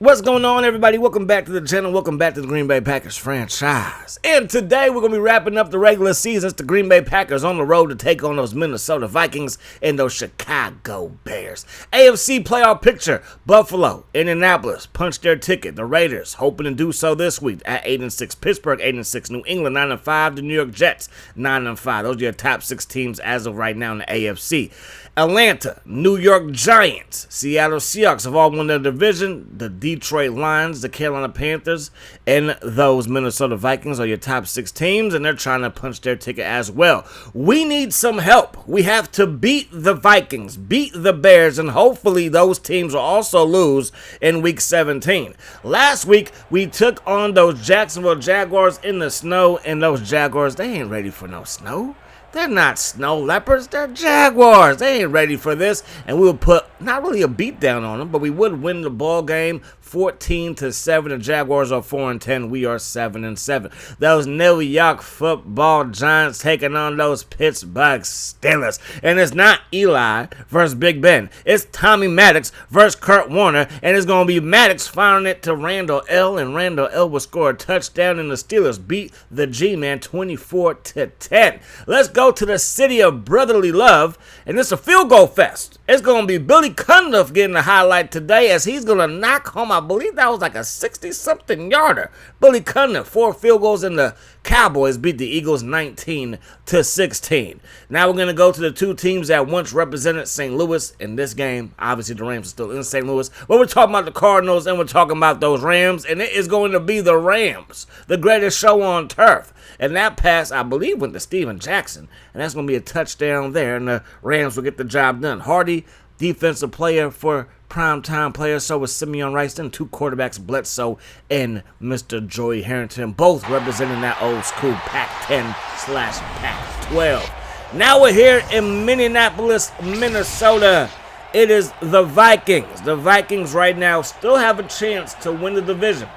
What's going on, everybody? Welcome back to the channel. Welcome back to the Green Bay Packers franchise. And today we're going to be wrapping up the regular season. It's the Green Bay Packers on the road to take on those Minnesota Vikings and those Chicago Bears. AFC playoff picture. Buffalo, Indianapolis punched their ticket. The Raiders hoping to do so this week at 8-6. Pittsburgh 8-6. New England 9-5. The New York Jets 9-5. Those are your top 6 teams as of right now in the AFC. Atlanta, New York Giants, Seattle Seahawks have all won their division. The Detroit Lions, the Carolina Panthers, and those Minnesota Vikings are your top 6 teams, and they're trying to punch their ticket as well. We need some help. We have to beat the Vikings, beat the Bears, and hopefully those teams will also lose in Week 17. Last week, we took on those Jacksonville Jaguars in the snow, and those Jaguars, they ain't ready for no snow. They're not snow leopards, they're Jaguars. They ain't ready for this. And we'll put not really a beat down on them, but we would win the ball game 14-7. The Jaguars are 4-10. We are 7-7. Those New York football Giants taking on those Pittsburgh Steelers. And it's not Eli versus Big Ben. It's Tommy Maddox versus Kurt Warner. And it's going to be Maddox firing it to Randall L. And Randall L will score a touchdown. And the Steelers beat the G-Man 24-10. Let's go to the city of brotherly love. And it's a field goal fest. It's going to be Billy Cundiff getting the highlight today as he's going to knock home, I believe that was like a 60-something yarder. Billy Cundiff, 4 field goals, and the Cowboys beat the Eagles 19-16. Now we're going to go to the 2 teams that once represented St. Louis in this game. Obviously, the Rams are still in St. Louis. But we're talking about the Cardinals, and we're talking about those Rams, and it is going to be the Rams, the greatest show on turf. And that pass, I believe, went to Steven Jackson, and that's going to be a touchdown there, and the Rams will get the job done. Hardy, defensive player for primetime players. So was Simeon Rice, then 2 quarterbacks, Bledsoe and Mr. Joey Harrington, both representing that old school Pac-10/Pac-12. Now we're here in Minneapolis, Minnesota. It is the Vikings. The Vikings right now still have a chance to win the division.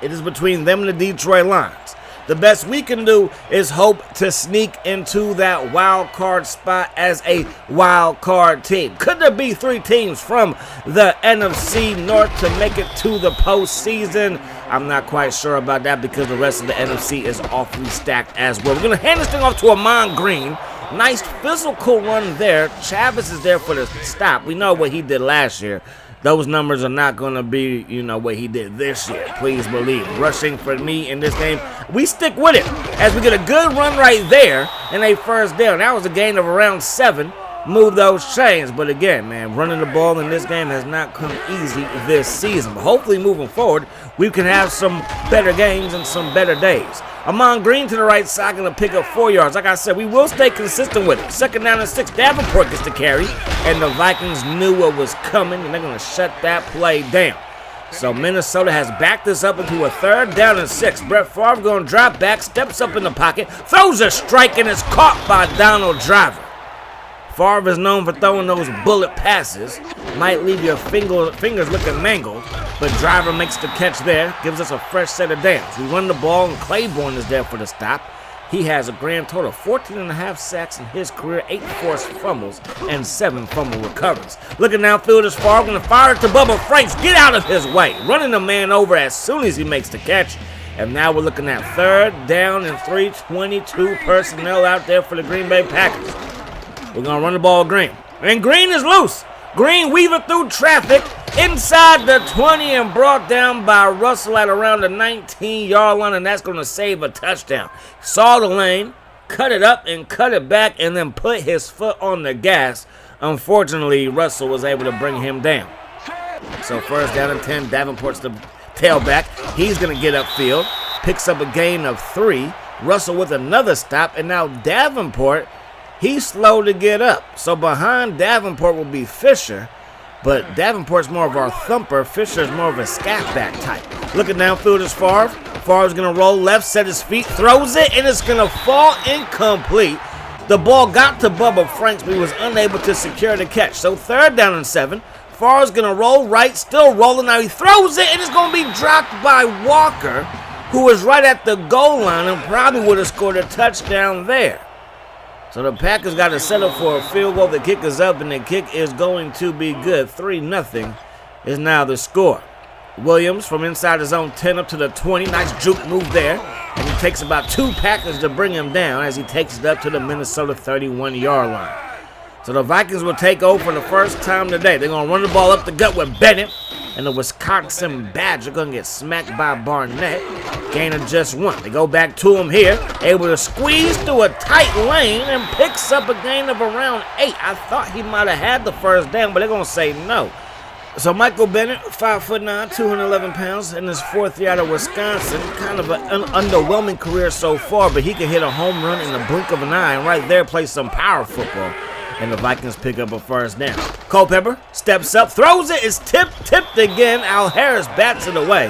It is between them and the Detroit Lions. The best we can do is hope to sneak into that wild card spot as a wild card team. Could there be 3 teams from the NFC North to make it to the postseason? I'm not quite sure about that because the rest of the NFC is awfully stacked as well. We're going to hand this thing off to Ahman Green. Nice physical run there. Chavis is there for the stop. We know what he did last year. Those numbers are not going to be, what he did this year. Please believe. Rushing for me in this game, we stick with it as we get a good run right there and a first down. That was a gain of around 7. Move those chains. But again, man, running the ball in this game has not come easy this season. But hopefully moving forward, we can have some better games and some better days. Ahman Green to the right side, going to pick up 4 yards. Like I said, we will stay consistent with it. 2nd down and 6. Davenport gets the carry, and the Vikings knew what was coming, and they're going to shut that play down. So Minnesota has backed this up into a 3rd down and 6. Brett Favre going to drop back, steps up in the pocket, throws a strike, and is caught by Donald Driver. Favre is known for throwing those bullet passes. Might leave your fingers looking mangled, but Driver makes the catch there, gives us a fresh set of downs. We run the ball, and Claiborne is there for the stop. He has a grand total of 14.5 sacks in his career, 8 forced fumbles, and 7 fumble recoveries. Looking downfield is Favre, going to fire it to Bubba Franks. Get out of his way. Running the man over as soon as he makes the catch. And now we're looking at 3rd down and 3, 22 personnel out there for the Green Bay Packers. We're going to run the ball Green. And Green is loose. Green weaving through traffic inside the 20 and brought down by Russell at around the 19-yard line, and that's going to save a touchdown. Saw the lane, cut it up and cut it back, and then put his foot on the gas. Unfortunately, Russell was able to bring him down. So 1st down and 10, Davenport's the tailback. He's going to get upfield, picks up a gain of 3. Russell with another stop, and now Davenport, he's slow to get up. So behind Davenport will be Fisher, but Davenport's more of our thumper. Fisher's more of a scat back type. Looking downfield is Favre. Favre's going to roll left, set his feet, throws it, and it's going to fall incomplete. The ball got to Bubba Franks, but he was unable to secure the catch. So 3rd down and 7. Favre's going to roll right, still rolling. Now he throws it, and it's going to be dropped by Walker, who was right at the goal line and probably would have scored a touchdown there. So the Packers got to settle for a field goal. The kick is up, and the kick is going to be good. 3-0 is now the score. Williams from inside his own 10 up to the 20. Nice juke move there. And he takes about 2 Packers to bring him down as he takes it up to the Minnesota 31-yard line. So the Vikings will take over for the first time today. They're going to run the ball up the gut with Bennett. And the Wisconsin Badger going to get smacked by Barnett. Gain of just 1. They go back to him here. Able to squeeze through a tight lane and picks up a gain of around 8. I thought he might have had the first down, but they're going to say no. So Michael Bennett, 5'9", 211 pounds, in his 4th year out of Wisconsin. Kind of an underwhelming career so far, but he can hit a home run in the blink of an eye and right there play some power football. And the Vikings pick up a first down. Culpepper steps up, throws it, it's tipped again. Al Harris bats it away,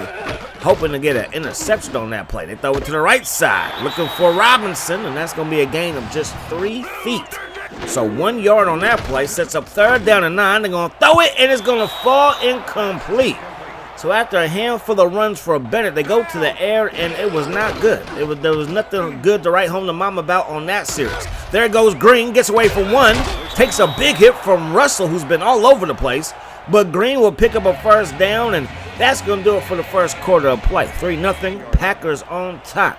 hoping to get an interception on that play. They throw it to the right side, looking for Robinson, and that's going to be a gain of just 3 feet. So 1 yard on that play, sets up 3rd down and 9. They're going to throw it, and it's going to fall incomplete. So after a handful of runs for Bennett, they go to the air, and it was not good. There was nothing good to write home to mom about on that series. There goes Green, gets away from 1, takes a big hit from Russell, who's been all over the place. But Green will pick up a first down, and that's going to do it for the first quarter of play. 3-0, Packers on top.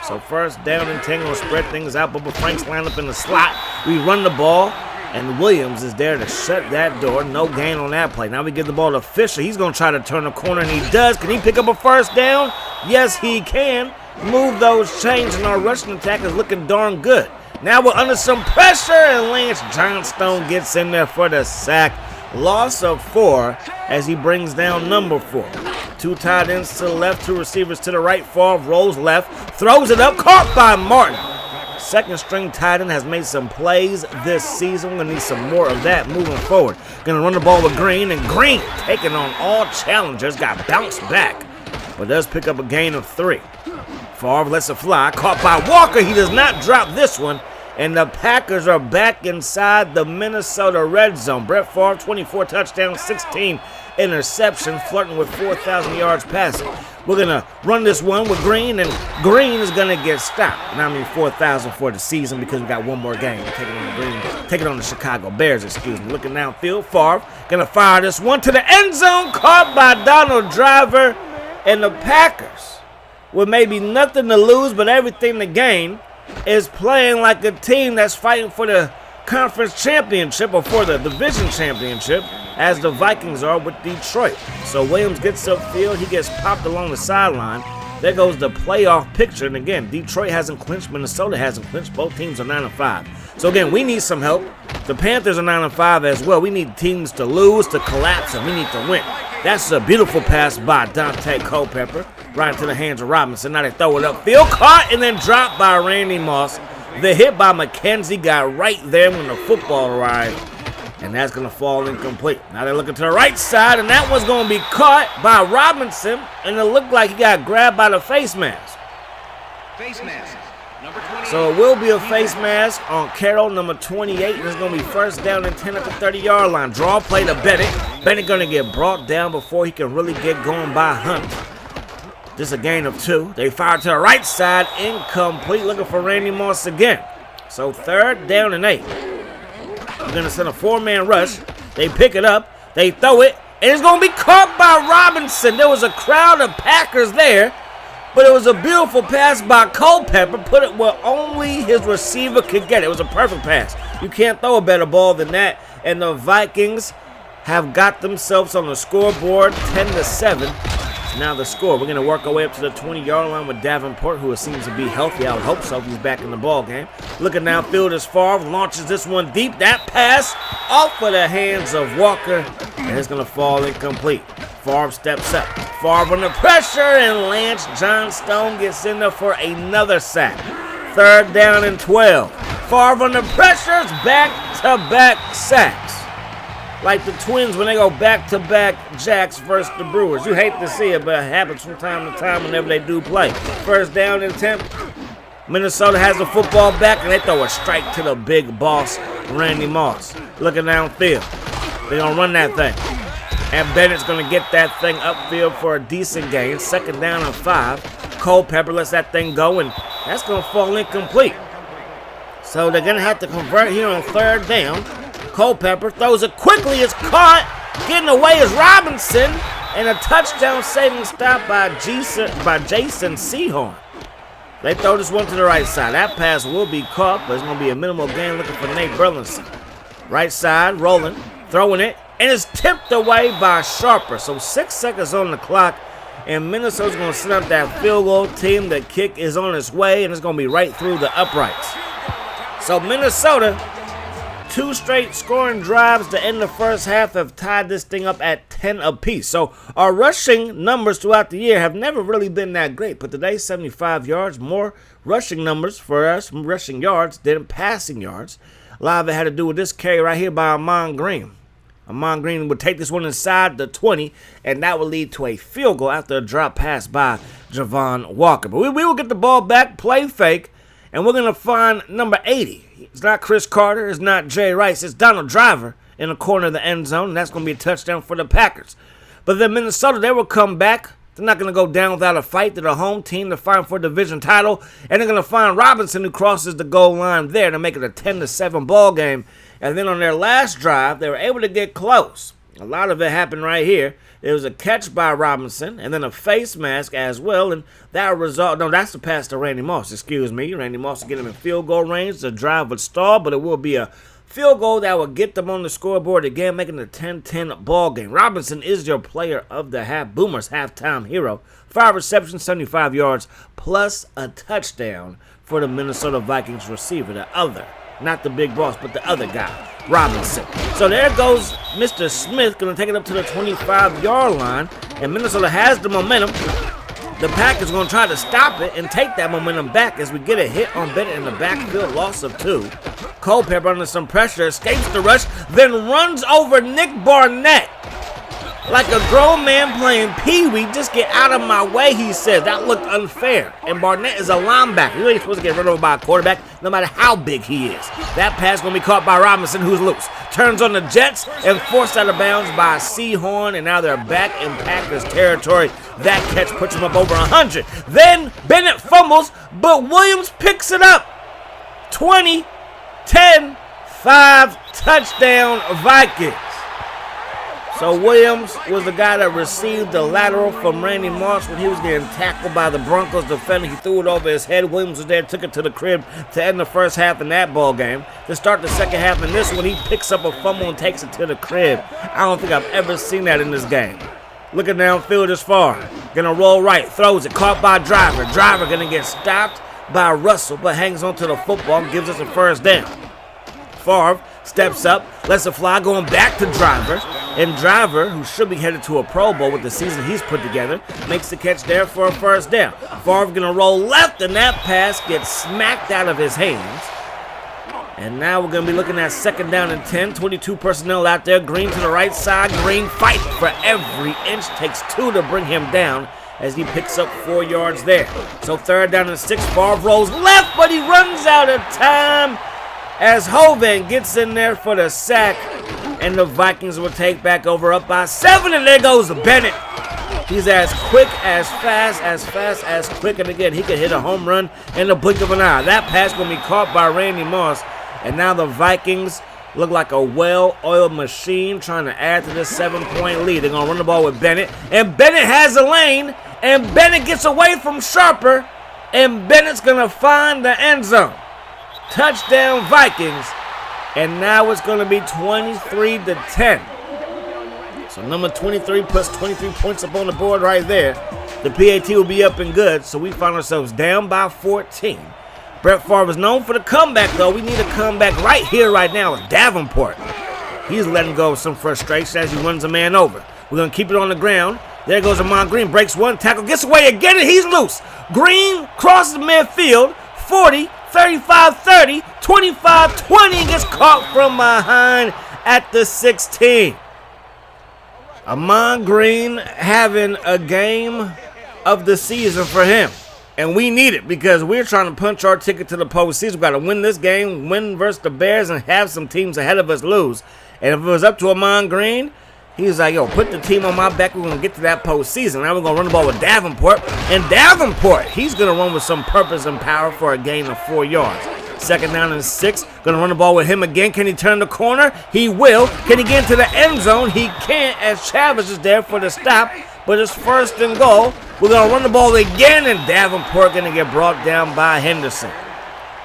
So first down and 10, going to spread things out. Bubba Franks line up in the slot. We run the ball, and Williams is there to shut that door. No gain on that play. Now we give the ball to Fisher. He's going to try to turn the corner, and he does. Can he pick up a first down? Yes, he can. Move those chains, and our rushing attack is looking darn good. Now we're under some pressure, and Lance Johnstone gets in there for the sack. Loss of 4 as he brings down number 4. 2 tight ends to the left, 2 receivers to the right. Favre rolls left, throws it up, caught by Martin. Second string tight end has made some plays this season. We're going to need some more of that moving forward. Going to run the ball with Green, and Green, taking on all challengers, got bounced back, but does pick up a gain of 3. Favre lets it fly, caught by Walker. He does not drop this one. And the Packers are back inside the Minnesota red zone. Brett Favre, 24 touchdowns, 16 interceptions, flirting with 4,000 yards passing. We're going to run this one with Green, and Green is going to get stopped. And I mean 4,000 for the season because we got one more game. Take it on the Chicago Bears, excuse me. Looking downfield, Favre going to fire this one to the end zone, caught by Donald Driver. And the Packers, with maybe nothing to lose but everything to gain, is playing like a team that's fighting for the conference championship or for the division championship, as the Vikings are with Detroit. So Williams gets upfield. He gets popped along the sideline. There goes the playoff picture. And again, Detroit hasn't clinched. Minnesota hasn't clinched. Both teams are 9-5. So again, we need some help. The Panthers are 9-5 as well. We need teams to lose, to collapse, and we need to win. That's a beautiful pass by Dante Culpepper, right into the hands of Robinson. Now they throw it upfield, caught and then dropped by Randy Moss. The hit by McKenzie got right there when the football arrived, and that's going to fall incomplete. Now they're looking to the right side, and that one's going to be caught by Robinson, and it looked like he got grabbed by the face mask. Face mask. So it will be a face mask on Carroll, number 28, and it's going to be first down and 10 at the 30-yard line. Draw play to Bennett. Bennett going to get brought down before he can really get going by Hunt. Just a gain of 2. They fire to the right side, incomplete, looking for Randy Moss again. So 3rd down and 8. We're going to send a 4-man rush. They pick it up, they throw it, and it's going to be caught by Robinson. There was a crowd of Packers there, but it was a beautiful pass by Culpepper, put it where only his receiver could get it. It was a perfect pass. You can't throw a better ball than that. And the Vikings have got themselves on the scoreboard, 10-7. Now the score. We're going to work our way up to the 20-yard line with Davenport, who seems to be healthy. I would hope so if he's back in the ball game. Looking downfield as Favre launches this one deep. That pass off of the hands of Walker, and it's going to fall incomplete. Favre steps up. Favre under pressure, and Lance Johnstone gets in there for another sack. 3rd down and 12. Favre under pressure, back-to-back sacks. Like the Twins when they go back-to-back Jacks versus the Brewers. You hate to see it, but it happens from time to time whenever they do play. First down and 10. Minnesota has the football back, and they throw a strike to the big boss, Randy Moss. Looking downfield. They're going to run that thing. And Bennett's going to get that thing upfield for a decent gain. 2nd down and 5. Culpepper lets that thing go, and that's going to fall incomplete. So they're going to have to convert here on 3rd down. Culpepper throws it quickly. It's caught. Getting away is Robinson. And a touchdown saving stop by Jason Sehorn. They throw this one to the right side. That pass will be caught, but it's going to be a minimal gain looking for Nate Burleson. Right side, rolling, throwing it, and it's tipped away by Sharper. So 6 seconds on the clock, and Minnesota's going to set up that field goal team. The kick is on its way, and it's going to be right through the uprights. So Minnesota, 2 straight scoring drives to end the first half have tied this thing up at 10 apiece. So our rushing numbers throughout the year have never really been that great. But today, 75 yards, more rushing numbers for us, rushing yards than passing yards. A lot of it had to do with this carry right here by Ahman Green. Ahman Green would take this one inside the 20, and that would lead to a field goal after a drop pass by Javon Walker. But we will get the ball back, play fake, and we're going to find number 80. It's not Chris Carter. It's not Jay Rice. It's Donald Driver in the corner of the end zone, and that's going to be a touchdown for the Packers. But then Minnesota, they will come back. They're not going to go down without a fight. They're the home team to fight for a division title, and they're going to find Robinson, who crosses the goal line there to make it a 10-7 ball game. And then on their last drive, they were able to get close. A lot of it happened right here. There was a catch by Robinson and then a face mask as well. And that result, no, that's the pass to Randy Moss. Excuse me. Randy Moss will get him in field goal range. The drive would stall, but it will be a field goal that will get them on the scoreboard again, making it a 10-10 ball game. Robinson is your player of the half, Boomer's halftime hero. 5 receptions, 75 yards, plus a touchdown for the Minnesota Vikings receiver, the other. Not the big boss, but the other guy, Robinson. So there goes Mr. Smith, going to take it up to the 25-yard line, and Minnesota has the momentum. The Packers going to try to stop it and take that momentum back as we get a hit on Bennett in the backfield, loss of 2. Culpepper under some pressure, escapes the rush, then runs over Nick Barnett. Like a grown man playing Pee-wee, just get out of my way, he says. That looked unfair. And Barnett is a linebacker. You're really supposed to get run over by a quarterback, no matter how big he is. That pass going to be caught by Robinson, who's loose. Turns on the Jets and forced out of bounds by Sehorn, and now they're back in Packers territory. That catch puts him up over 100. Then Bennett fumbles, but Williams picks it up. 20, 10, 5, touchdown Vikings. So Williams was the guy that received the lateral from Randy Moss when he was getting tackled by the Broncos defender. He threw it over his head. Williams was there, took it to the crib to end the first half in that ball game. To start the second half in this one, he picks up a fumble and takes it to the crib. I don't think I've ever seen that in this game. Looking downfield this far. Gonna roll right, throws it, caught by Driver. Driver gonna get stopped by Russell, but hangs onto the football and gives us a first down. Favre steps up, lets it fly, going back to Driver. And Driver, who should be headed to a Pro Bowl with the season he's put together, makes the catch there for a first down. Favre gonna roll left, and that pass gets smacked out of his hands. And now we're gonna be looking at second down and 10. 22 personnel out there. Green to the right side. Green fighting for every inch. Takes 2 to bring him down as he picks up 4 yards there. So third down and 6. Favre rolls left, but he runs out of time as Hovan gets in there for the sack. And the Vikings will take back over up by 7, and there goes Bennett. He's as quick, as fast, quick, and again, he can hit a home run in the blink of an eye. That pass going to be caught by Randy Moss, and now the Vikings look like a well-oiled machine trying to add to this 7-point lead. They're going to run the ball with Bennett, and Bennett has a lane, and Bennett gets away from Sharper, and Bennett's going to find the end zone. Touchdown Vikings. And now it's going to be 23-10. So number 23 puts 23 points up on the board right there. The PAT will be up and good, so we find ourselves down by 14. Brett Favre is known for the comeback, though. We need a comeback right here, right now. It's Davenport. He's letting go of some frustration as he runs a man over. We're going to keep it on the ground. There goes Ahman Green. Breaks one tackle. Gets away again, and he's loose. Green crosses midfield. 40. 35-30, 25-20, gets caught from behind at the 16. Ahman Green having a game of the season for him. And we need it because we're trying to punch our ticket to the postseason. We've got to win this game, win versus the Bears, and have some teams ahead of us lose. And if it was up to Ahman Green, he was like, yo, put the team on my back. We're going to get to that postseason. Now we're going to run the ball with Davenport. And Davenport, he's going to run with some purpose and power for a gain of 4 yards. 2nd down and 6. Going to run the ball with him again. Can he turn the corner? He will. Can he get into the end zone? He can't, as Travis is there for the stop. But it's 1st and goal. We're going to run the ball again, and Davenport going to get brought down by Henderson.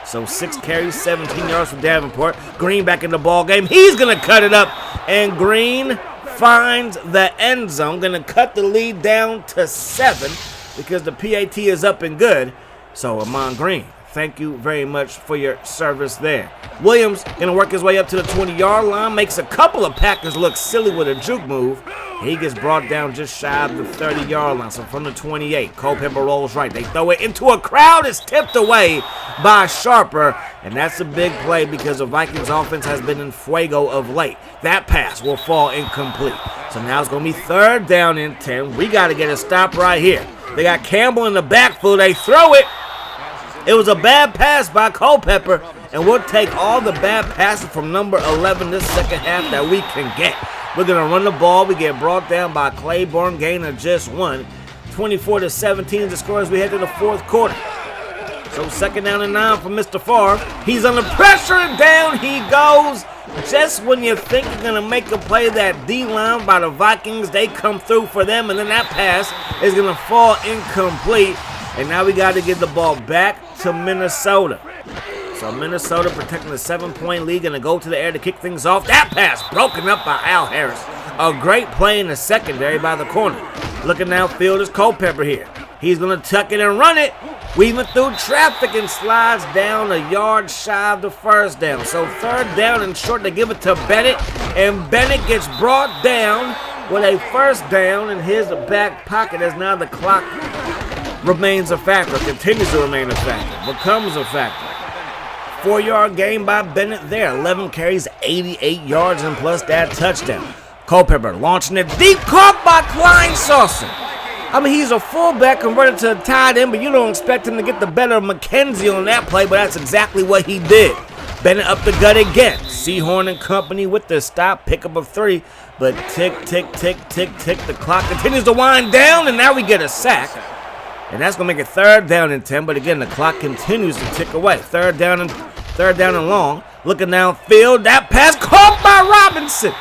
So 6 carries, 17 yards for Davenport. Green back in the ball game. He's going to cut it up, and Green finds the end zone. Going to cut the lead down to 7 because the PAT is up and good. So Ahman Green, thank you very much for your service there. Williams going to work his way up to the 20-yard line. Makes a couple of Packers look silly with a juke move. He gets brought down just shy of the 30-yard line. So from the 28, Culpepper rolls right. They throw it into a crowd. It's tipped away by Sharper. And that's a big play because the Vikings offense has been in fuego of late. That pass will fall incomplete. So now it's going to be 3rd down and 10. We got to get a stop right here. They got Campbell in the backfield. They throw it. It was a bad pass by Culpepper. And we'll take all the bad passes from number 11 this second half that we can get. We're going to run the ball. We get brought down by Claiborne, gain of just 1. 24-17 is the score as we head to the 4th quarter. So 2nd down and 9 for Mr. Favre. He's under pressure, and down he goes. Just when you think you're going to make a play, that D-line by the Vikings, they come through for them, and then that pass is going to fall incomplete. And now we got to get the ball back to Minnesota. So Minnesota protecting the 7-point lead, going to go to the air to kick things off. That pass broken up by Al Harris. A great play in the secondary by the corner. Looking downfield is Culpepper here. He's going to tuck it and run it. Weaving through traffic and slides down a yard shy of the 1st down. So 3rd down and short, they give it to Bennett. And Bennett gets brought down with a 1st down in his back pocket as now the clock remains a factor, continues to remain a factor, becomes a factor. 4-yard gain by Bennett there. 11 carries, 88 yards, and plus that touchdown. Culpepper launching it deep, caught by Kleinsaucer. I mean, he's a fullback converted to a tight end, but you don't expect him to get the better of McKenzie on that play, but that's exactly what he did. Bennett up the gut again. Seahorn and company with the stop, pickup of 3, but tick, tick, tick, tick, tick. The clock continues to wind down, and now we get a sack. And that's going to make it 3rd down and 10, but again, the clock continues to tick away. 3rd down and long. Looking downfield, that pass caught by Robinson.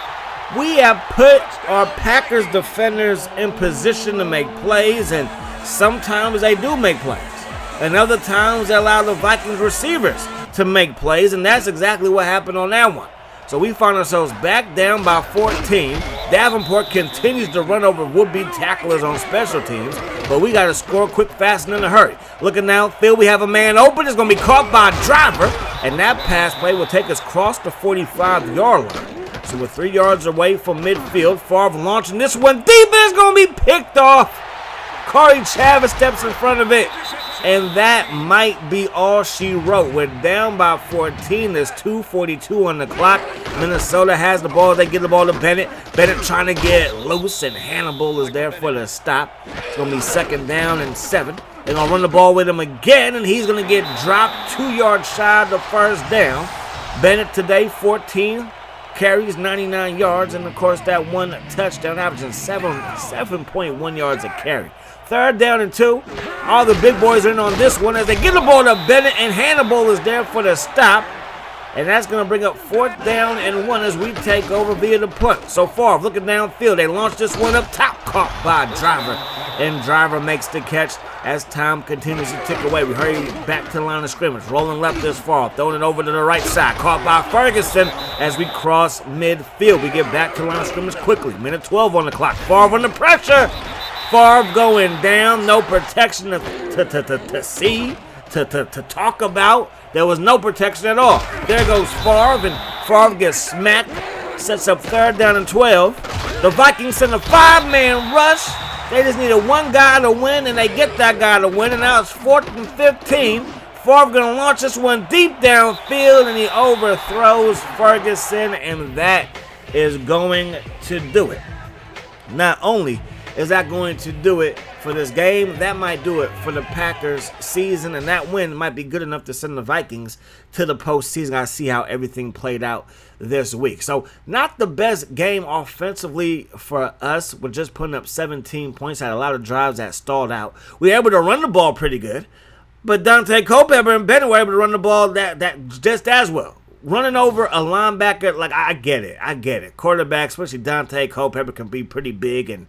We have put our Packers defenders in position to make plays, and sometimes they do make plays. And other times they allow the Vikings receivers to make plays, and that's exactly what happened on that one. So we find ourselves back down by 14. Davenport continues to run over would-be tacklers on special teams, but we got to score quick, fast, and in a hurry. Looking downfield, we have a man open. It's going to be caught by a driver, and that pass play will take us across the 45-yard line. So we're 3 yards away from midfield. Favre launching this one deep, and it's going to be picked off. Corey Chavis steps in front of it, and that might be all she wrote. We're down by 14. There's 2:42 on the clock. Minnesota has the ball. They get the ball to Bennett. Bennett trying to get loose, and Hannibal is there for the stop. It's going to be 2nd down and 7. They're going to run the ball with him again, and he's going to get dropped 2 yards shy of the 1st down. Bennett today, 14 carries, 99 yards, and of course that 1 touchdown, averaging 7.1 yards a carry. 3rd down and 2. All the big boys are in on this one as they get the ball to Bennett, and Hannibal is there for the stop. And that's going to bring up 4th down and 1 as we take over via the punt. So far, looking downfield, they launch this one up top, caught by Driver. And Driver makes the catch as time continues to tick away. We hurry back to the line of scrimmage. Rolling left this far, throwing it over to the right side. Caught by Ferguson as we cross midfield. We get back to the line of scrimmage quickly. Minute 12 on the clock. Favre under pressure. Favre going down. No protection to see, to talk about. There was no protection at all. There goes Favre, and Favre gets smacked. Sets up 3rd down and 12. The Vikings send a 5-man rush. They just needed one guy to win, and they get that guy to win. And now it's 4th and 15. Favre going to launch this one deep downfield, and he overthrows Ferguson, and that is going to do it. Not only is that going to do it for this game, that might do it for the Packers season, and that win might be good enough to send the Vikings to the postseason. I see how everything played out this week. So not the best game offensively for us. We're just putting up 17 points. Had a lot of drives that stalled out. We were able to run the ball pretty good. But Dante Culpepper and Bennett were able to run the ball that just as well. Running over a linebacker, like, I get it. Quarterback, especially Dante Culpepper, can be pretty big and,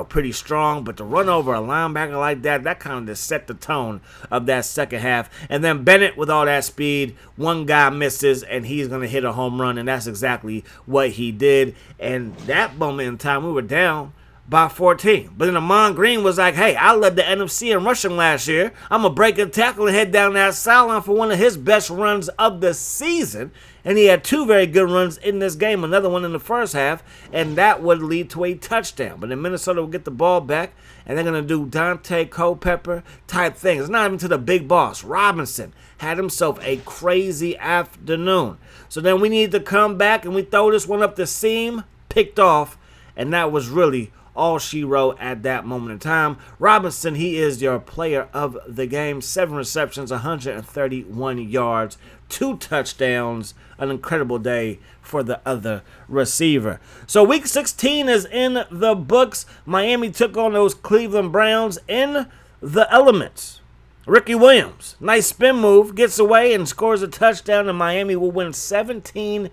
pretty strong. But to run over a linebacker like that kind of just set the tone of that second half. And then Bennett, with all that speed, one guy misses, and he's going to hit a home run. And that's exactly what he did. And that moment in time, we were down by 14. But then Ahman Green was like, hey, I led the NFC in rushing last year. I'm going to break a tackle and head down that sideline for one of his best runs of the season. And he had two very good runs in this game, another one in the first half, and that would lead to a touchdown. But then Minnesota will get the ball back, and they're going to do Dante Culpepper type things. It's not even to the big boss. Robinson had himself a crazy afternoon. So then we need to come back, and we throw this one up the seam, picked off, and that was really all she wrote at that moment in time. Robinson, he is your player of the game. 7 receptions, 131 yards, 2 touchdowns. An incredible day for the other receiver. So week 16 is in the books. Miami took on those Cleveland Browns in the elements. Ricky Williams, nice spin move, gets away and scores a touchdown, and Miami will win 17-10.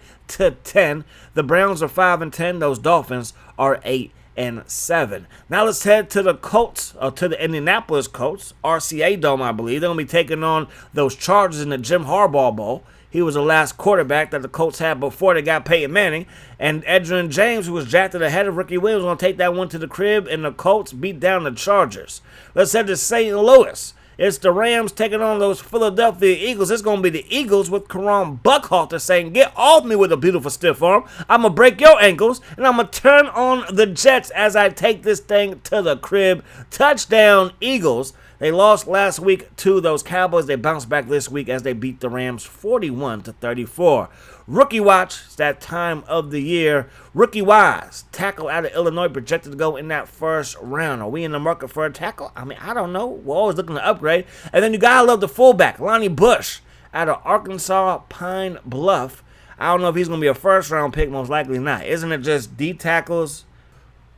The Browns are 5-10. Those Dolphins are 8-7. Now let's head to the Colts, or to the Indianapolis Colts, RCA Dome, I believe. They're going to be taking on those Chargers in the Jim Harbaugh Bowl. He was the last quarterback that the Colts had before they got Peyton Manning. And Edgerrin James, who was drafted ahead of Ricky Williams, going to take that one to the crib, and the Colts beat down the Chargers. Let's head to St. Louis. It's the Rams taking on those Philadelphia Eagles. It's going to be the Eagles with Karam Buckhalter saying, get off me with a beautiful stiff arm. I'm going to break your ankles, and I'm going to turn on the Jets as I take this thing to the crib. Touchdown, Eagles. They lost last week to those Cowboys. They bounced back this week as they beat the Rams 41-34. Rookie watch, it's that time of the year. Rookie wise, tackle out of Illinois projected to go in that first round. Are we in the market for a tackle? I mean, I don't know. We're always looking to upgrade. And then you gotta love the fullback, Lonnie Bush, out of Arkansas Pine Bluff. I don't know if he's gonna be a first round pick, most likely not. Isn't it just D tackles,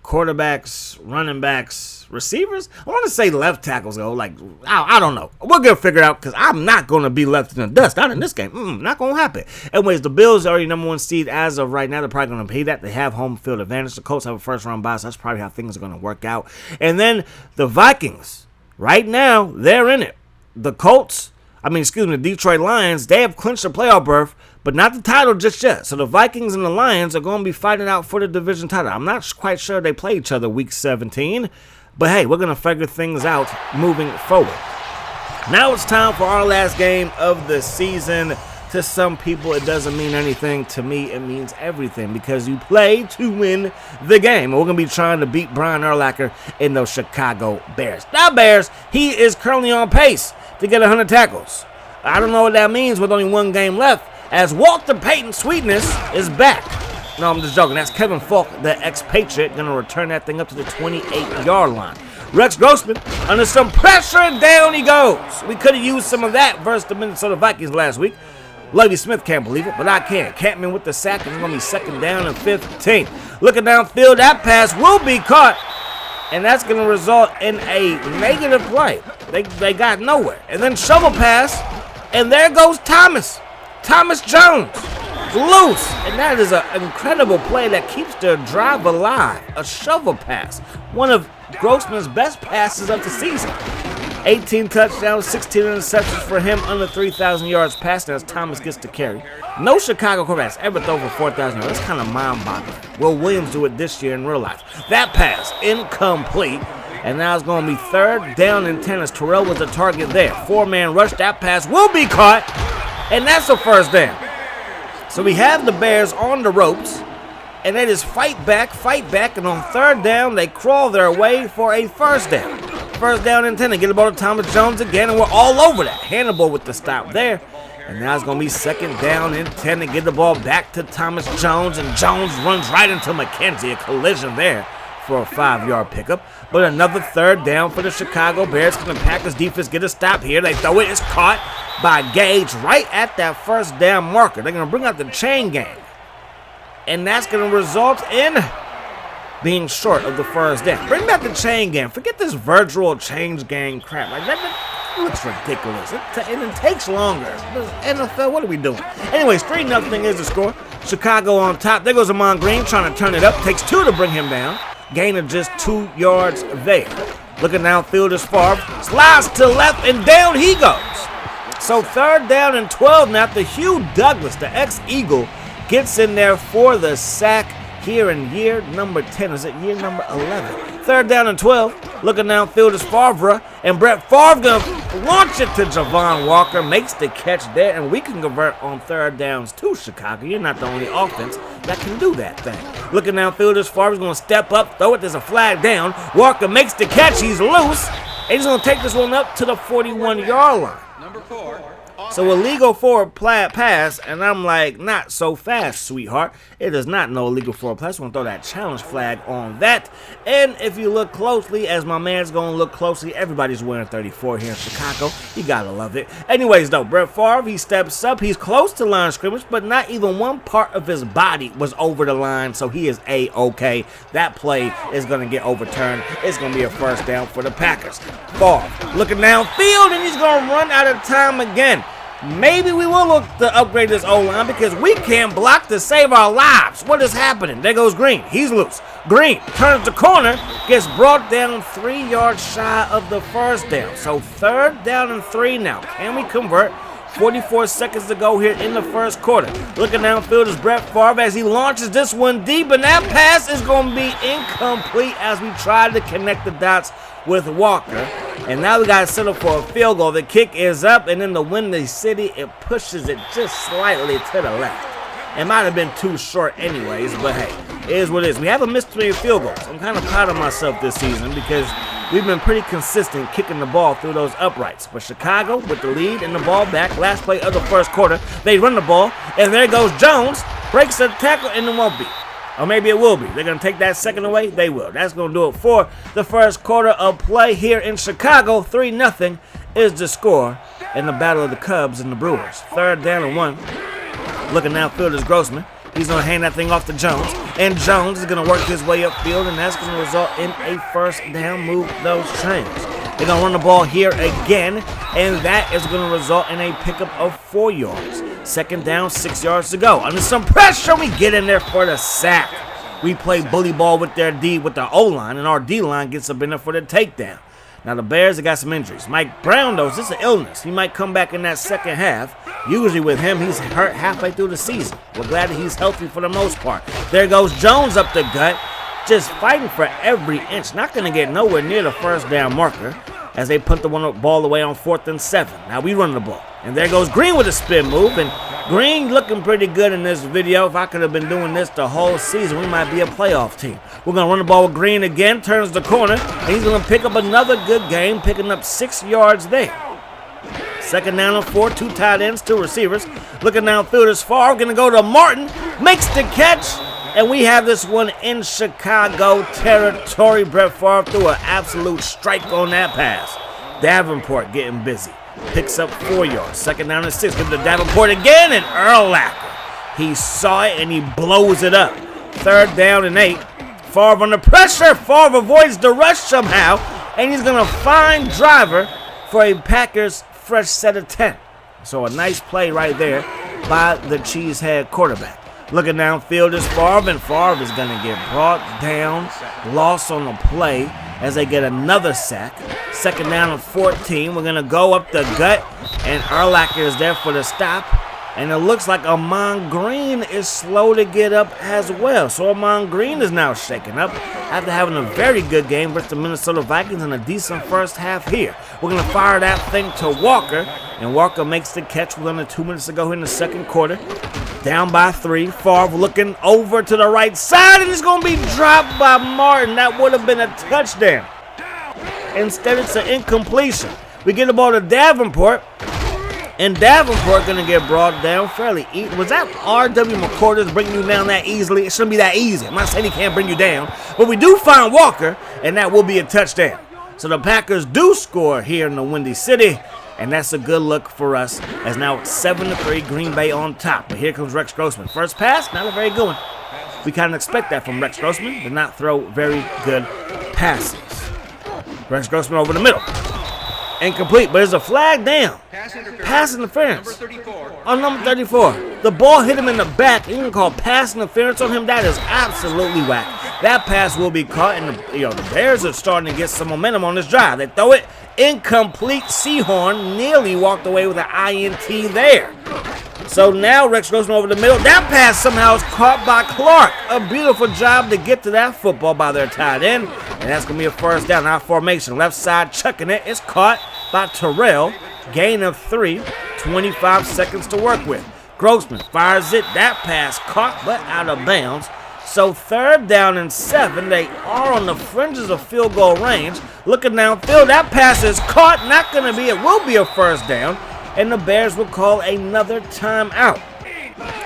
quarterbacks, running backs, receivers? I want to say left tackles, though. Like, I don't know. We're going to figure it out because I'm not going to be left in the dust. Not in this game. Not going to happen. Anyways, the Bills are already number 1 seed as of right now. They're probably going to pay that. They have home field advantage. The Colts have a first-round bye, so that's probably how things are going to work out. And then the Vikings, right now, they're in it. The Detroit Lions, they have clinched a playoff berth, but not the title just yet. So the Vikings and the Lions are going to be fighting out for the division title. I'm not quite sure they play each other week 17, but hey, we're going to figure things out moving forward. Now it's time for our last game of the season. To some people, it doesn't mean anything. To me, it means everything because you play to win the game. And we're going to be trying to beat Brian Urlacher in those Chicago Bears. Now, Bears, he is currently on pace to get 100 tackles. I don't know what that means with only 1 game left, as Walter Payton Sweetness is back. No, I'm just joking. That's Kevin Falk, the expatriate, going to return that thing up to the 28-yard line. Rex Grossman, under some pressure, and down he goes. We could have used some of that versus the Minnesota Vikings last week. Lovie Smith can't believe it, but I can. Campman with the sack, and it's going to be 2nd down and 15. Looking downfield, that pass will be caught, and that's going to result in a negative play. They got nowhere. And then shovel pass, and there goes Thomas Jones, loose. And that is an incredible play that keeps their drive alive. A shovel pass, one of Grossman's best passes of the season. 18 touchdowns, 16 interceptions for him, under 3,000 yards passing as Thomas gets to carry. No Chicago quarterbacks ever throw for 4,000 yards. That's kind of mind-boggling. Will Williams do it this year in real life? That pass, incomplete. And now it's going to be 3rd down and 10 as Terrell was the target there. 4-man rush. That pass will be caught. And that's a 1st down. So we have the Bears on the ropes. And they just fight back. And on 3rd down, they crawl their way for a 1st down. 1st down and 10. They get the ball to Thomas Jones again. And we're all over that. Hannibal with the stop there. And now it's going to be 2nd down and 10 to get the ball back to Thomas Jones. And Jones runs right into McKenzie. A collision there for a 5-yard pickup. But another 3rd down for the Chicago Bears. Can the Packers defense get a stop here? They throw it. It's caught by Gage right at that 1st down marker. They're going to bring out the chain gang. And that's going to result in being short of the 1st down. Bring back the chain gang. Forget this virtual chain gang crap. Like, looks ridiculous. It takes longer. NFL, what are we doing? Anyways, 3-0 is the score. Chicago on top. There goes Ahman Green trying to turn it up. Takes 2 to bring him down. Gain of just 2 yards there. Looking downfield is Favre. Slides to left, and down he goes. So 3rd down and 12 now. The Hugh Douglas, the ex-Eagle, gets in there for the sack here in year number 10. Is it year number 11? 3rd down and 12. Looking downfield is Favre. And Brett Favre going to launch it to Javon Walker. Makes the catch there. And we can convert on 3rd downs to Chicago. You're not the only offense that can do that thing. Looking downfield is Favre's going to step up. Throw it. There's a flag down. Walker makes the catch. He's loose. And he's going to take this one up to the 41-yard line. Number 4. So illegal forward pass, and I'm like, not so fast, sweetheart. It is not no illegal forward pass. We're going to throw that challenge flag on that. And if you look closely, as my man's going to look closely, everybody's wearing 34 here in Chicago. You got to love it. Anyways, though, Brett Favre, he steps up. He's close to line of scrimmage, but not even one part of his body was over the line, so he is A-okay. That play is going to get overturned. It's going to be a 1st down for the Packers. Favre looking downfield, and he's going to run out of time again. Maybe we will look to upgrade this O-line because we can't block to save our lives. What is happening? There goes Green. He's loose. Green turns the corner, gets brought down 3 yards shy of the 1st down. So 3rd down and 3 now. Can we convert? 44 seconds to go here in the 1st quarter. Looking downfield is Brett Favre as he launches this one deep, and that pass is going to be incomplete as we try to connect the dots with Walker. And now we got to settle for a field goal. The kick is up, and in the Windy City, it pushes it just slightly to the left. It might have been too short anyways, but hey, it is what it is. We have a mystery of field goals. I'm kind of proud of myself this season because we've been pretty consistent kicking the ball through those uprights. But Chicago with the lead and the ball back, last play of the 1st quarter, they run the ball, and there goes Jones, breaks the tackle, and it won't be. Or maybe it will be. They're going to take that 2nd away? They will. That's going to do it for the 1st quarter of play here in Chicago. 3-0 is the score in the battle of the Cubs and the Brewers. 3rd down and 1. Looking downfield is Grossman. He's going to hand that thing off to Jones. And Jones is going to work his way upfield, and that's going to result in a 1st down. Move those chains. They're going to run the ball here again, and that is going to result in a pickup of 4 yards. 2nd down, 6 yards to go. Under some pressure, we get in there for the sack. We play bully ball with their D, with the O-line, and our D-line gets up in there for the takedown. Now, the Bears have got some injuries. Mike Brown, though, this is an illness. He might come back in that 2nd half. Usually with him, he's hurt halfway through the season. We're glad that he's healthy for the most part. There goes Jones up the gut, just fighting for every inch. Not going to get nowhere near the 1st down marker as they put the ball away on 4th and 7. Now we run the ball. And there goes Green with a spin move. And Green looking pretty good in this video. If I could have been doing this the whole season, we might be a playoff team. We're going to run the ball with Green again. Turns the corner. And he's going to pick up another good game, picking up 6 yards there. 2nd down and 4, 2 tight ends, 2 receivers. Looking downfield is Favre. Going to go to Martin. Makes the catch. And we have this one in Chicago territory. Brett Favre threw an absolute strike on that pass. Davenport getting busy. Picks up 4 yards. 2nd down and 6. Give it to Davenport again. And Urlacher. He saw it and he blows it up. 3rd down and 8. Favre under pressure. Favre avoids the rush somehow. And he's going to find Driver for a Packers fresh set of 10. So a nice play right there by the cheesehead quarterback. Looking downfield is Favre, and Favre is going to get brought down, lost on the play as they get another sack. 2nd down and 14. We're going to go up the gut, and Urlacher is there for the stop. And it looks like Ahman Green is slow to get up as well. So Ahman Green is now shaken up after having a very good game versus the Minnesota Vikings and a decent 1st half here. We're going to fire that thing to Walker, and Walker makes the catch with under 2 minutes to go here in the 2nd quarter. Down by 3. Favre looking over to the right side, and it's going to be dropped by Martin. That would have been a touchdown. Instead, it's an incompletion. We get the ball to Davenport, and Davenport going to get brought down fairly easy. Was that R.W. McCorders bringing you down that easily? It shouldn't be that easy. I'm not saying he can't bring you down, but we do find Walker, and that will be a touchdown. So the Packers do score here in the Windy City. And that's a good look for us as now 7-3 Green Bay on top. But here comes Rex Grossman. First pass, not a very good one. We kind of expect that from Rex Grossman, but not throw very good passes. Rex Grossman over the middle. Incomplete, but it's a flag down. Pass interference. On number 34. The ball hit him in the back. You can call pass interference on him. That is absolutely whack. That pass will be caught, and the Bears are starting to get some momentum on this drive. They throw it incomplete. Seahorn nearly walked away with an INT there. So now Rex Grossman over the middle. That pass somehow is caught by Clark. A beautiful job to get to that football by their tight end. And that's going to be a first down. Out formation. Left side chucking it. It's caught by Terrell. Gain of 3. 25 seconds to work with. Grossman fires it. That pass caught but out of bounds. So 3rd down and 7. They are on the fringes of field goal range. Looking downfield. That pass is caught. Not going to be. It will be a first down. And the Bears will call another timeout.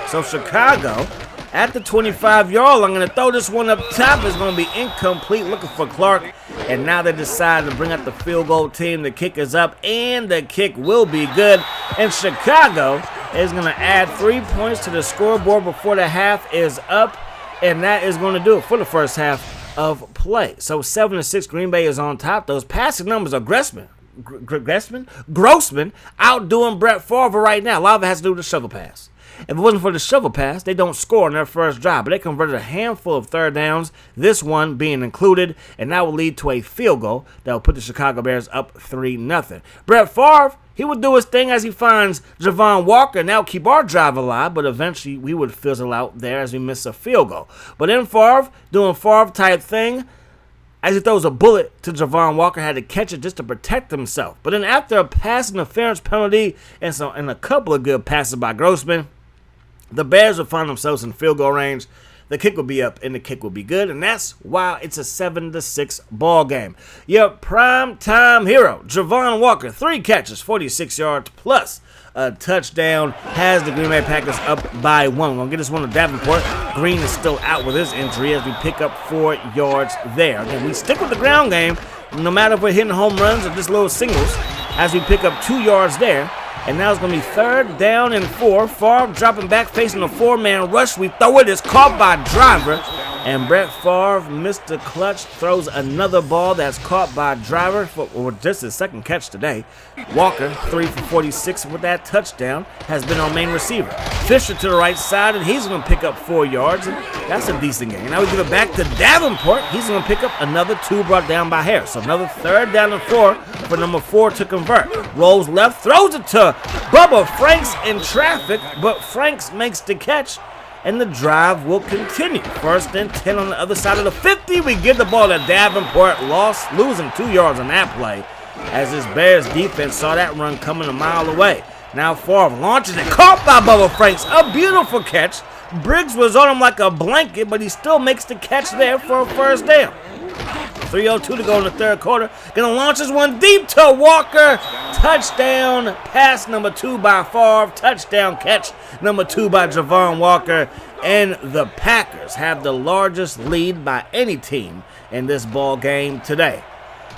So Chicago at the 25-yard line. I'm going to throw this one up top. It's going to be incomplete. Looking for Clark. And now they decide to bring out the field goal team. The kick is up, and the kick will be good. And Chicago is going to add 3 points to the scoreboard before the half is up. And that is going to do it for the first half of play. So 7-6, Green Bay is on top. Those passing numbers are Grossman outdoing Brett Favre right now. A lot of it has to do with the shovel pass. If it wasn't for the shovel pass, they don't score on their first drive. But they converted a handful of 3rd downs, this one being included, and that will lead to a field goal that will put the Chicago Bears up 3-0. Brett Favre, he would do his thing as he finds Javon Walker, and that will keep our drive alive, but eventually we would fizzle out there as we miss a field goal. But then Favre, doing Favre-type thing, as he throws a bullet to Javon Walker, had to catch it just to protect himself. But then after a pass interference penalty and a couple of good passes by Grossman, the Bears will find themselves in field goal range. The kick will be up and the kick will be good, and that's why it's a 7-6 ball game. Your prime time hero, Javon Walker, 3 catches, 46 yards plus a touchdown, has the Green Bay Packers up by 1. We're going to get this one to Davenport. Green is still out with his injury as we pick up 4 yards there. Again, we stick with the ground game, no matter if we're hitting home runs or just little singles, as we pick up 2 yards there. And now it's going to be 3rd down and 4. Favre dropping back, facing a 4-man rush. We throw it. It's caught by Driver. And Brett Favre missed the clutch. Throws another ball that's caught by Driver for just his 2nd catch today. Walker, 3 for 46 with that touchdown, has been our main receiver. Fisher to the right side, and he's going to pick up 4 yards. And that's a decent game. Now we give it back to Davenport. He's going to pick up another 2 brought down by Harris. So another 3rd down and 4 for number 4 to convert. Rolls left, throws it to Bubba Franks in traffic, but Franks makes the catch, and the drive will continue. 1st and 10 on the other side of the 50. We give the ball to Davenport, losing 2 yards on that play, as this Bears defense saw that run coming a mile away. Now Favre launches it, caught by Bubba Franks. A beautiful catch. Briggs was on him like a blanket, but he still makes the catch there for a first down. 3:02 to go in the 3rd quarter. Gonna launch this one deep to Walker. Touchdown pass number 2 by Favre. Touchdown catch number 2 by Javon Walker. And the Packers have the largest lead by any team in this ball game today.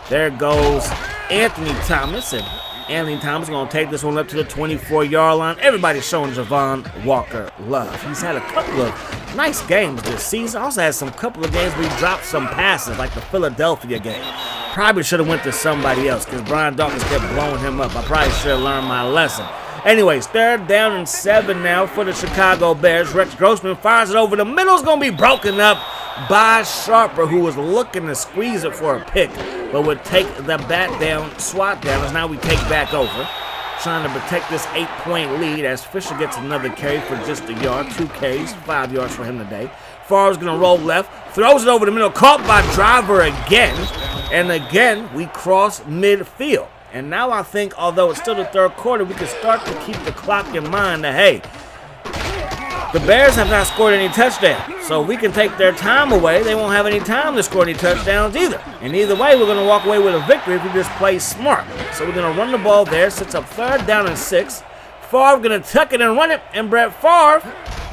There goes Anthony Thomas, and Anthony Thomas is going to take this one up to the 24-yard line. Everybody's showing Javon Walker love. He's had a couple of nice games this season. Also has some couple of games where he dropped some passes, like the Philadelphia game. Probably should have went to somebody else because Brian Dawkins kept blowing him up. I probably should have learned my lesson. Anyways, 3rd down and 7 now for the Chicago Bears. Rex Grossman fires it over the middle. It's going to be broken up by Sharper, who was looking to squeeze it for a pick, but would take the bat down, swat down, as now we take back over, trying to protect this 8-point lead as Fisher gets another carry for just a yard. 2 Ks, 5 yards for him today. Favre's going to roll left, throws it over the middle, caught by Driver again, and again we cross midfield. And now I think, although it's still the 3rd quarter, we can start to keep the clock in mind that, hey, the Bears have not scored any touchdowns, so we can take their time away. They won't have any time to score any touchdowns either. And either way, we're going to walk away with a victory if we just play smart. So we're going to run the ball there, sets up 3rd down and 6. Favre going to tuck it and run it, and Brett Favre,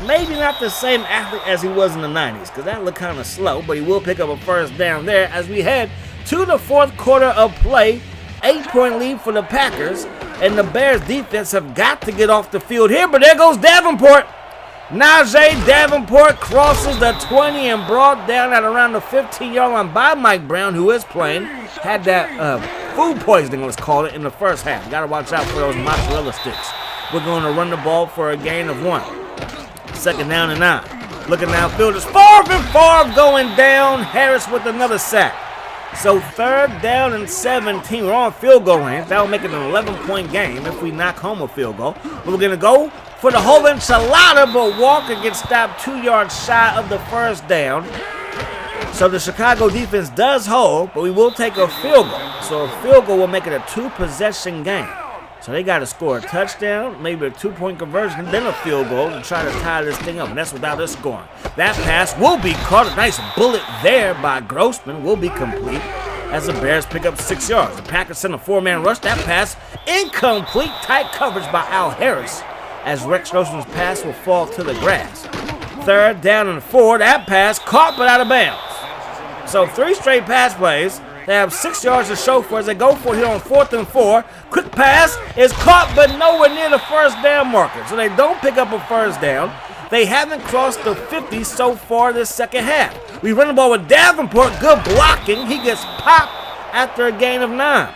maybe not the same athlete as he was in the 90s, because that looked kind of slow, but he will pick up a first down there as we head to the 4th quarter of play. 8-point lead for the Packers, and the Bears defense have got to get off the field here, but there goes Davenport. Najee Davenport crosses the 20 and brought down at around the 15-yard line by Mike Brown, who is playing. Had that food poisoning, let's call it, in the first half. You got to watch out for those mozzarella sticks. We're going to run the ball for a gain of 1. Second down and 9. Looking downfield, it's Favre going down. Harris with another sack. So third down and 17. We're on field goal range. That will make it an 11-point game if we knock home a field goal. But we're going to go for the whole enchilada, but Walker gets stopped 2 yards shy of the first down. So the Chicago defense does hold, but we will take a field goal. So a field goal will make it a 2-possession game. So they got to score a touchdown, maybe a 2-point conversion, then a field goal to try to tie this thing up. And that's without us scoring. That pass will be caught. A nice bullet there by Grossman will be complete as the Bears pick up 6 yards. The Packers send a 4-man rush. That pass incomplete. Tight coverage by Al Harris as Rex Grossman's pass will fall to the grass. Third down and 4. That pass caught but out of bounds. So 3 straight pass plays. They have 6 yards to show for as they go for it here on 4th and 4. Quick pass is caught but nowhere near the first down marker. So they don't pick up a first down. They haven't crossed the 50 so far this second half. We run the ball with Davenport. Good blocking. He gets popped after a gain of 9.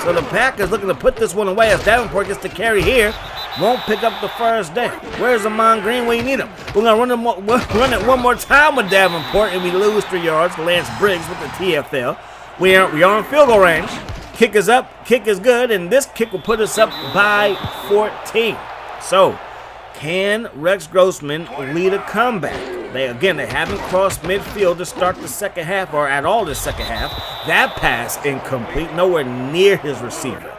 So the Packers looking to put this one away as Davenport gets the carry here. Won't pick up the first down. Where's Ahman Green when you need him? We're going to run it one more time with Davenport, and we lose 3 yards. Lance Briggs with the TFL. We are on field goal range. Kick is up. Kick is good, and this kick will put us up by 14. So, can Rex Grossman lead a comeback? They haven't crossed midfield to start the second half, or at all the second half. That pass incomplete, nowhere near his receiver.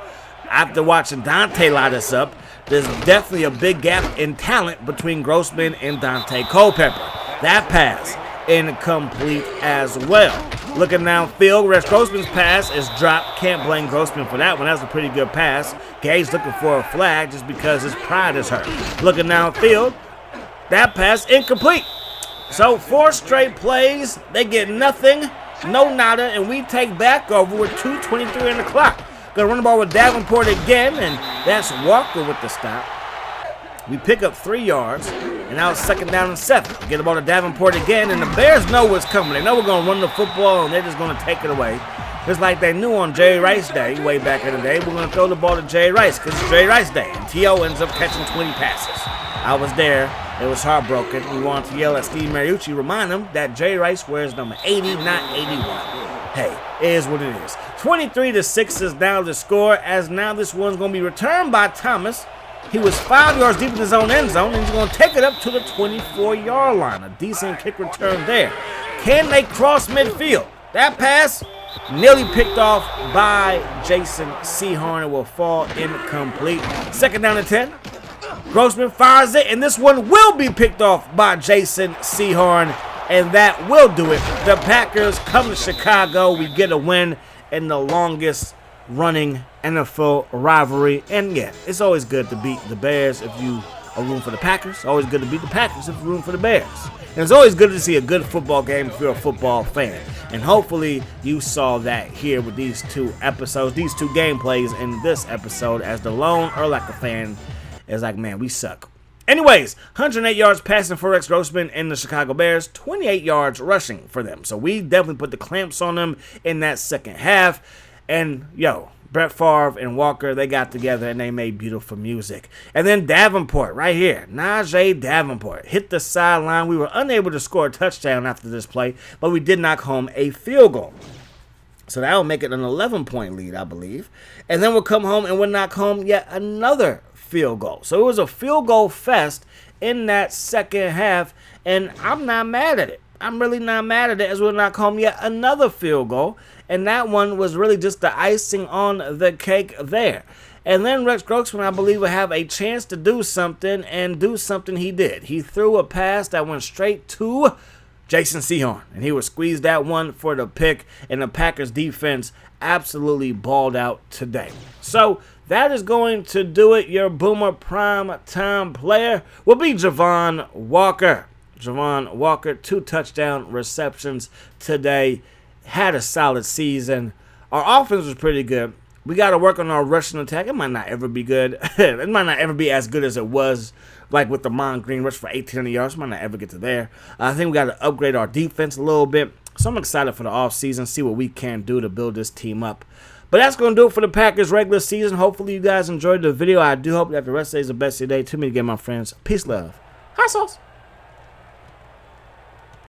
After watching Dante light us up, there's definitely a big gap in talent between Grossman and Dante Culpepper. That pass incomplete as well. Looking downfield, Rex Grossman's pass is dropped. Can't blame Grossman for that one. That was a pretty good pass. Gage looking for a flag just because his pride is hurt. Looking downfield, that pass incomplete. So 4 straight plays, they get nothing, no nada, and we take back over with 2:23 in the clock. Gonna run the ball with Davenport again, and that's Walker with the stop. We pick up 3 yards, and now it's second down and 7. Get the ball to Davenport again, and the Bears know what's coming. They know we're gonna run the football, and they're just gonna take it away. Just like they knew on Jerry Rice Day, way back in the day, we're gonna throw the ball to Jerry Rice, because it's Jerry Rice Day, and T.O. ends up catching 20 passes. I was there. It was heartbroken. We wanted to yell at Steve Mariucci, remind him that Jerry Rice wears number 80, not 81. Hey, it is what it is. 23-6 is now the score, as now this one's going to be returned by Thomas. He was 5 yards deep in his own end zone, and he's going to take it up to the 24-yard line. A decent kick return there. Can they cross midfield? That pass nearly picked off by Jason Sehorn. It will fall incomplete. Second down and 10. Grossman fires it, and this one will be picked off by Jason Sehorn, and that will do it. The Packers come to Chicago. We get a win in the longest running NFL rivalry. And yeah, it's always good to beat the Bears if you are rooting for the Packers. Always good to beat the Packers if you're rooting for the Bears. And it's always good to see a good football game if you're a football fan. And hopefully you saw that here with these 2 episodes, these 2 gameplays in this episode, as the lone Urlacher fan is like, man, we suck. Anyways, 108 yards passing for Rex Grossman and the Chicago Bears, 28 yards rushing for them. So we definitely put the clamps on them in that second half. And, Brett Favre and Walker, they got together and they made beautiful music. And then Davenport right here, Najee Davenport, hit the sideline. We were unable to score a touchdown after this play, but we did knock home a field goal. So that will make it an 11-point lead, I believe. And then we'll come home and we'll knock home yet another field goal. So it was a field goal fest in that second half, and I'm not mad at it. I'm really not mad at it, as we'll knock home yet another field goal, and that one was really just the icing on the cake there. And then Rex Grossman, I believe, will have a chance to do something, and do something he did. He threw a pass that went straight to Jason Sehorn, and he would squeeze that one for the pick, and the Packers defense absolutely balled out today. So that is going to do it. Your Boomer Prime Time player will be Javon Walker. Javon Walker, 2 touchdown receptions today. Had a solid season. Our offense was pretty good. We got to work on our rushing attack. It might not ever be good. It might not ever be as good as it was, like with the Ahman Green rush for 1,800 yards. Might not ever get to there. I think we got to upgrade our defense a little bit. So I'm excited for the offseason, see what we can do to build this team up. But that's going to do it for the Packers regular season. Hopefully you guys enjoyed the video. I do hope that the rest of the day is the best of your day. Too many again, my friends. Peace, love. Hot sauce.